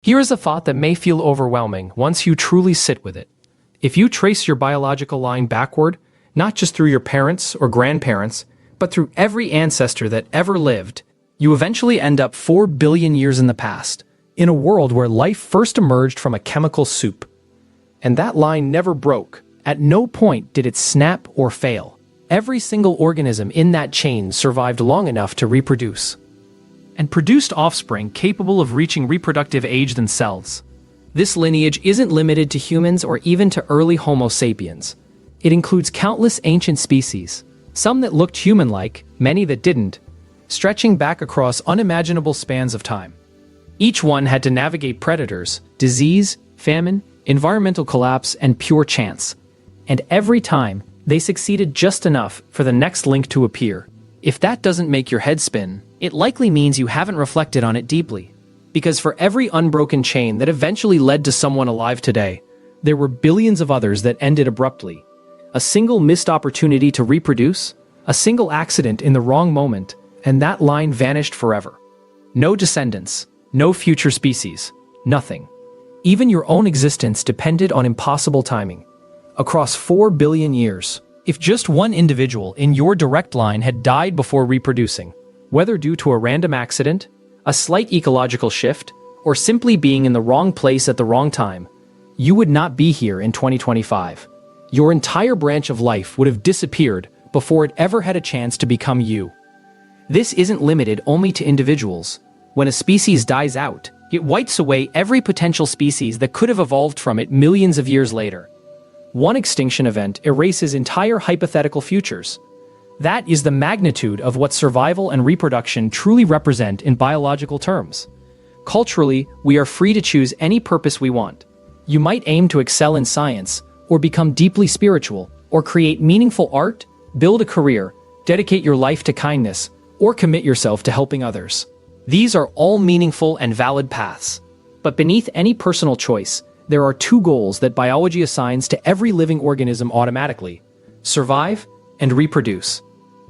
Here is a thought that may feel overwhelming once you truly sit with it. If you trace your biological line backward, not just through your parents or grandparents, but through every ancestor that ever lived, you eventually end up 4 billion years in the past, in a world where life first emerged from a chemical soup. And that line never broke. At no point did it snap or fail. Every single organism in that chain survived long enough to reproduce, and produced offspring capable of reaching reproductive age themselves. This lineage isn't limited to humans or even to early Homo sapiens. It includes countless ancient species, some that looked human-like, many that didn't, stretching back across unimaginable spans of time. Each one had to navigate predators, disease, famine, environmental collapse, and pure chance. And every time, they succeeded just enough for the next link to appear. If that doesn't make your head spin, it likely means you haven't reflected on it deeply. Because for every unbroken chain that eventually led to someone alive today, there were billions of others that ended abruptly. A single missed opportunity to reproduce, a single accident in the wrong moment, and that line vanished forever. No descendants, no future species, nothing. Even your own existence depended on impossible timing. Across 4 billion years, if just one individual in your direct line had died before reproducing, whether due to a random accident, a slight ecological shift, or simply being in the wrong place at the wrong time, you would not be here in 2025. Your entire branch of life would have disappeared before it ever had a chance to become you. This isn't limited only to individuals. When a species dies out, it wipes away every potential species that could have evolved from it millions of years later. One extinction event erases entire hypothetical futures. That is the magnitude of what survival and reproduction truly represent in biological terms. Culturally, we are free to choose any purpose we want. You might aim to excel in science, or become deeply spiritual, or create meaningful art, build a career, dedicate your life to kindness, or commit yourself to helping others. These are all meaningful and valid paths. But beneath any personal choice, there are two goals that biology assigns to every living organism automatically: survive and reproduce.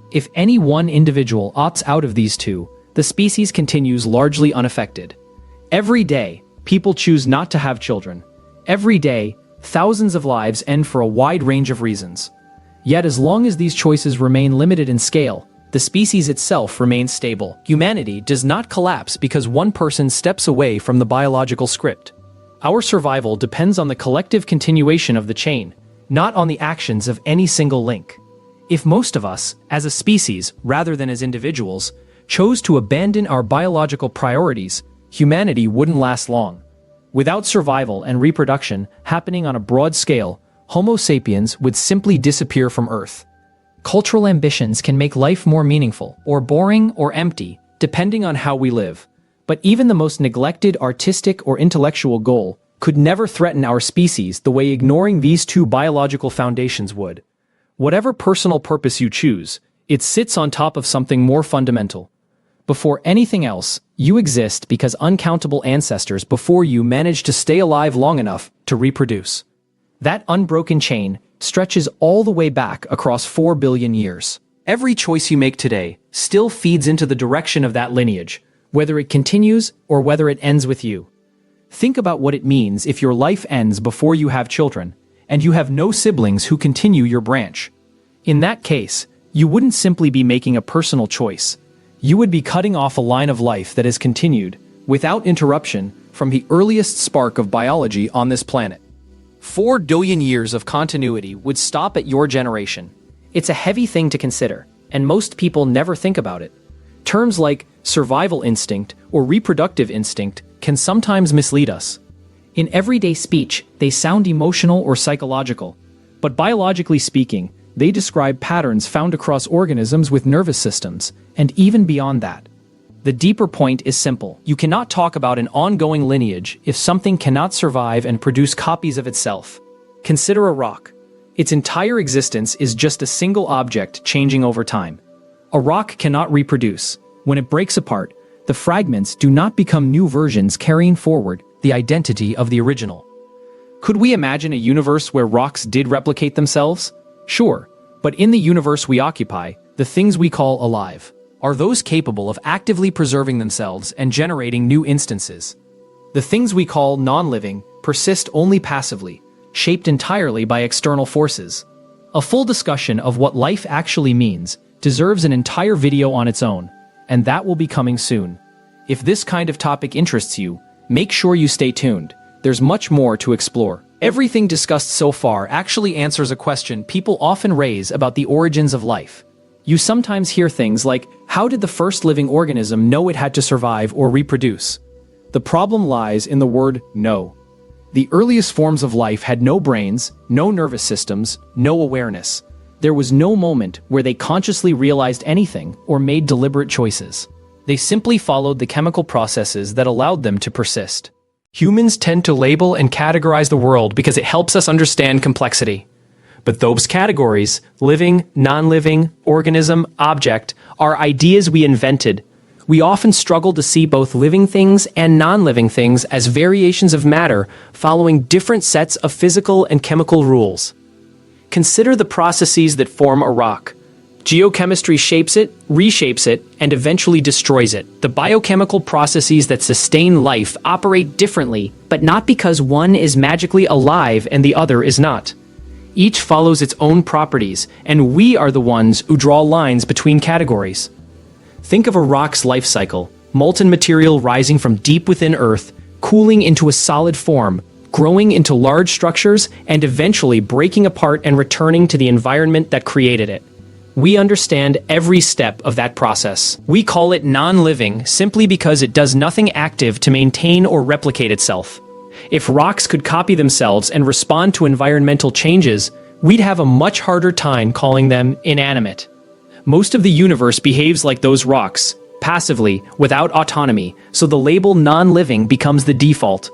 If any one individual opts out of these two, the species continues largely unaffected. Every day, people choose not to have children. Every day, thousands of lives end for a wide range of reasons. Yet as long as these choices remain limited in scale, the species itself remains stable. Humanity does not collapse because one person steps away from the biological script. Our survival depends on the collective continuation of the chain, not on the actions of any single link. If most of us, as a species rather than as individuals, chose to abandon our biological priorities, humanity wouldn't last long. Without survival and reproduction happening on a broad scale, Homo sapiens would simply disappear from Earth. Cultural ambitions can make life more meaningful, or boring, or empty, depending on how we live. But even the most neglected artistic or intellectual goal could never threaten our species the way ignoring these two biological foundations would. Whatever personal purpose you choose, it sits on top of something more fundamental. Before anything else, you exist because uncountable ancestors before you managed to stay alive long enough to reproduce. That unbroken chain stretches all the way back across 4 billion years. Every choice you make today still feeds into the direction of that lineage, whether it continues or whether it ends with you. Think about what it means if your life ends before you have children, and you have no siblings who continue your branch. In that case, you wouldn't simply be making a personal choice. You would be cutting off a line of life that has continued, without interruption, from the earliest spark of biology on this planet. 4 billion years of continuity would stop at your generation. It's a heavy thing to consider, and most people never think about it. Terms like survival instinct or reproductive instinct can sometimes mislead us. In everyday speech, they sound emotional or psychological, but biologically speaking, they describe patterns found across organisms with nervous systems, and even beyond that. The deeper point is simple. You cannot talk about an ongoing lineage if something cannot survive and produce copies of itself. Consider a rock. Its entire existence is just a single object changing over time. A rock cannot reproduce. When it breaks apart, the fragments do not become new versions carrying forward the identity of the original. Could we imagine a universe where rocks did replicate themselves? Sure, but in the universe we occupy, the things we call alive, are those capable of actively preserving themselves and generating new instances. The things we call non-living persist only passively, shaped entirely by external forces. A full discussion of what life actually means deserves an entire video on its own, and that will be coming soon. If this kind of topic interests you, make sure you stay tuned. There's much more to explore. Everything discussed so far actually answers a question people often raise about the origins of life. You sometimes hear things like, how did the first living organism know it had to survive or reproduce? The problem lies in the word know. The earliest forms of life had no brains, no nervous systems, no awareness. There was no moment where they consciously realized anything or made deliberate choices. They simply followed the chemical processes that allowed them to persist. Humans tend to label and categorize the world because it helps us understand complexity. But those categories, living, non-living, organism, object, are ideas we invented. We often struggle to see both living things and non-living things as variations of matter following different sets of physical and chemical rules. Consider the processes that form a rock. Geochemistry shapes it, reshapes it, and eventually destroys it. The biochemical processes that sustain life operate differently, but not because one is magically alive and the other is not. Each follows its own properties, and we are the ones who draw lines between categories. Think of a rock's life cycle, molten material rising from deep within Earth, cooling into a solid form, growing into large structures, and eventually breaking apart and returning to the environment that created it. We understand every step of that process. We call it non-living simply because it does nothing active to maintain or replicate itself. If rocks could copy themselves and respond to environmental changes, we'd have a much harder time calling them inanimate. Most of the universe behaves like those rocks, passively, without autonomy, so the label non-living becomes the default.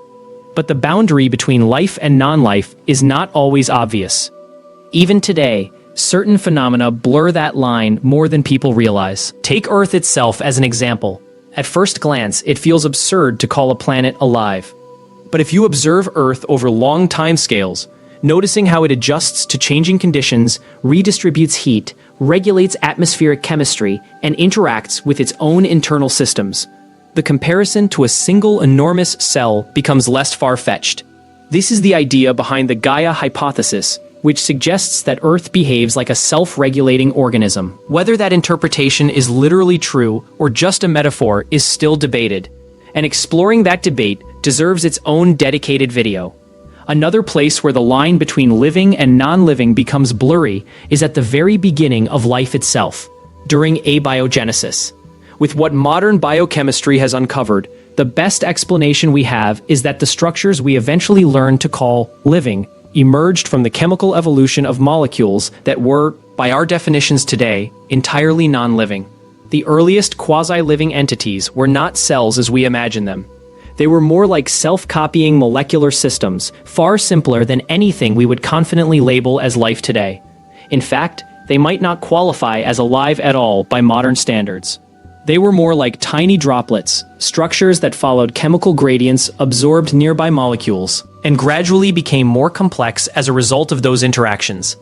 But the boundary between life and non-life is not always obvious. Even today, certain phenomena blur that line more than people realize. Take Earth itself as an example. At first glance, it feels absurd to call a planet alive. But if you observe Earth over long timescales, noticing how it adjusts to changing conditions, redistributes heat, regulates atmospheric chemistry, and interacts with its own internal systems, the comparison to a single enormous cell becomes less far-fetched. This is the idea behind the Gaia hypothesis, which suggests that Earth behaves like a self-regulating organism. Whether that interpretation is literally true or just a metaphor is still debated, and exploring that debate deserves its own dedicated video. Another place where the line between living and non-living becomes blurry is at the very beginning of life itself, during abiogenesis. With what modern biochemistry has uncovered, the best explanation we have is that the structures we eventually learned to call living emerged from the chemical evolution of molecules that were, by our definitions today, entirely non-living. The earliest quasi-living entities were not cells as we imagine them. They were more like self-copying molecular systems, far simpler than anything we would confidently label as life today. In fact, they might not qualify as alive at all by modern standards. They were more like tiny droplets, structures that followed chemical gradients absorbed nearby molecules, and gradually became more complex as a result of those interactions.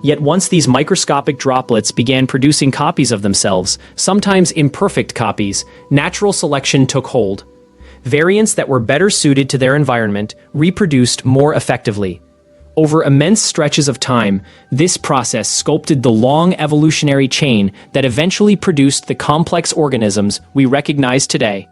Yet once these microscopic droplets began producing copies of themselves, sometimes imperfect copies, natural selection took hold. Variants that were better suited to their environment reproduced more effectively. Over immense stretches of time, this process sculpted the long evolutionary chain that eventually produced the complex organisms we recognize today.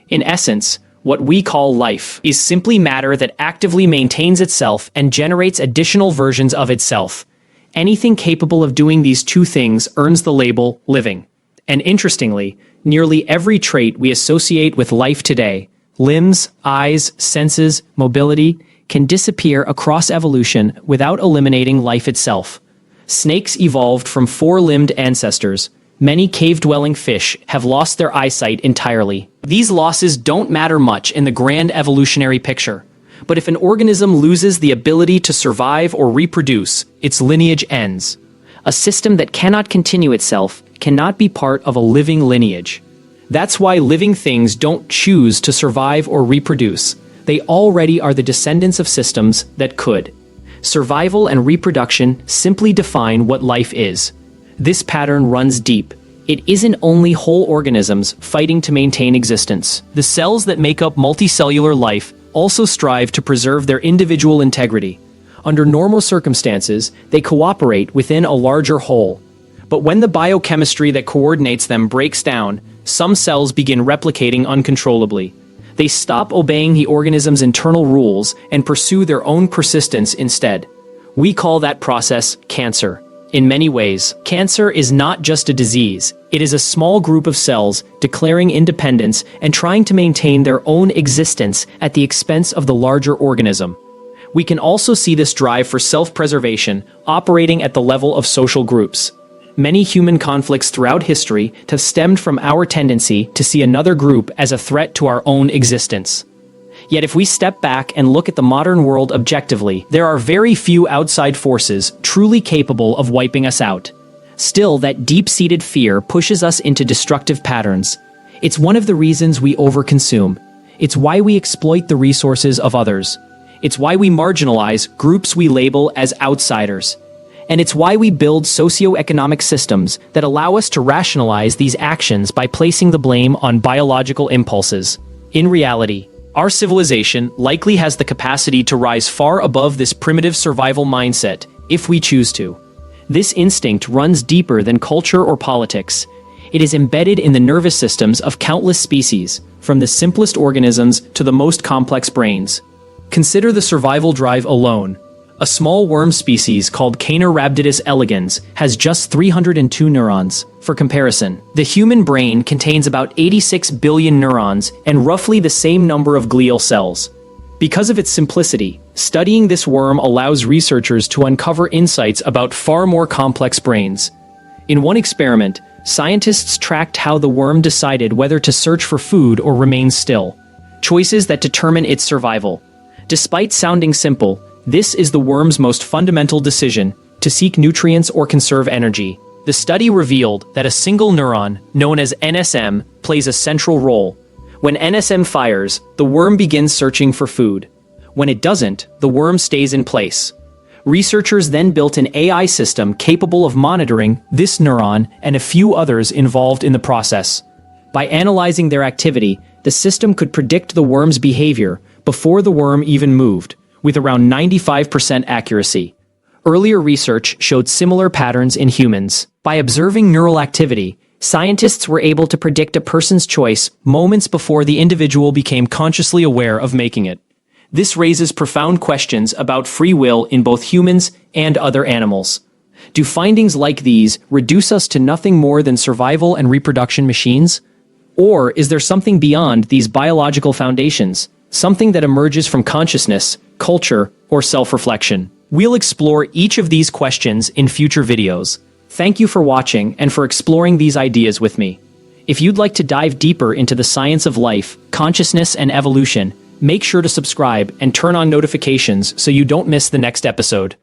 In essence, what we call life is simply matter that actively maintains itself and generates additional versions of itself. Anything capable of doing these two things earns the label living. And interestingly, nearly every trait we associate with life today, limbs, eyes, senses, mobility, can disappear across evolution without eliminating life itself. Snakes evolved from four-limbed ancestors. Many cave-dwelling fish have lost their eyesight entirely. These losses don't matter much in the grand evolutionary picture. But if an organism loses the ability to survive or reproduce, its lineage ends. A system that cannot continue itself cannot be part of a living lineage. That's why living things don't choose to survive or reproduce. They already are the descendants of systems that could. Survival and reproduction simply define what life is. This pattern runs deep. It isn't only whole organisms fighting to maintain existence. The cells that make up multicellular life also strive to preserve their individual integrity. Under normal circumstances, they cooperate within a larger whole. But when the biochemistry that coordinates them breaks down, some cells begin replicating uncontrollably. They stop obeying the organism's internal rules and pursue their own persistence instead. We call that process cancer. In many ways, cancer is not just a disease. It is a small group of cells declaring independence and trying to maintain their own existence at the expense of the larger organism. We can also see this drive for self-preservation operating at the level of social groups. Many human conflicts throughout history have stemmed from our tendency to see another group as a threat to our own existence. Yet if we step back and look at the modern world objectively, there are very few outside forces truly capable of wiping us out. Still, that deep-seated fear pushes us into destructive patterns. It's one of the reasons we overconsume. It's why we exploit the resources of others. It's why we marginalize groups we label as outsiders. And it's why we build socioeconomic systems that allow us to rationalize these actions by placing the blame on biological impulses. In reality, our civilization likely has the capacity to rise far above this primitive survival mindset if we choose to. This instinct runs deeper than culture or politics. It is embedded in the nervous systems of countless species, from the simplest organisms to the most complex brains. Consider the survival drive alone. A small worm species called Caenorhabditis elegans has just 302 neurons. For comparison, the human brain contains about 86 billion neurons and roughly the same number of glial cells. Because of its simplicity, studying this worm allows researchers to uncover insights about far more complex brains. In one experiment, scientists tracked how the worm decided whether to search for food or remain still, choices that determine its survival. Despite sounding simple, this is the worm's most fundamental decision, to seek nutrients or conserve energy. The study revealed that a single neuron, known as NSM, plays a central role. When NSM fires, the worm begins searching for food. When it doesn't, the worm stays in place. Researchers then built an AI system capable of monitoring this neuron and a few others involved in the process. By analyzing their activity, the system could predict the worm's behavior before the worm even moved, with around 95% accuracy. Earlier research showed similar patterns in humans. By observing neural activity, scientists were able to predict a person's choice moments before the individual became consciously aware of making it. This raises profound questions about free will in both humans and other animals. Do findings like these reduce us to nothing more than survival and reproduction machines? Or is there something beyond these biological foundations, something that emerges from consciousness, culture, or self-reflection? We'll explore each of these questions in future videos. Thank you for watching and for exploring these ideas with me. If you'd like to dive deeper into the science of life, consciousness, and evolution, make sure to subscribe and turn on notifications so you don't miss the next episode.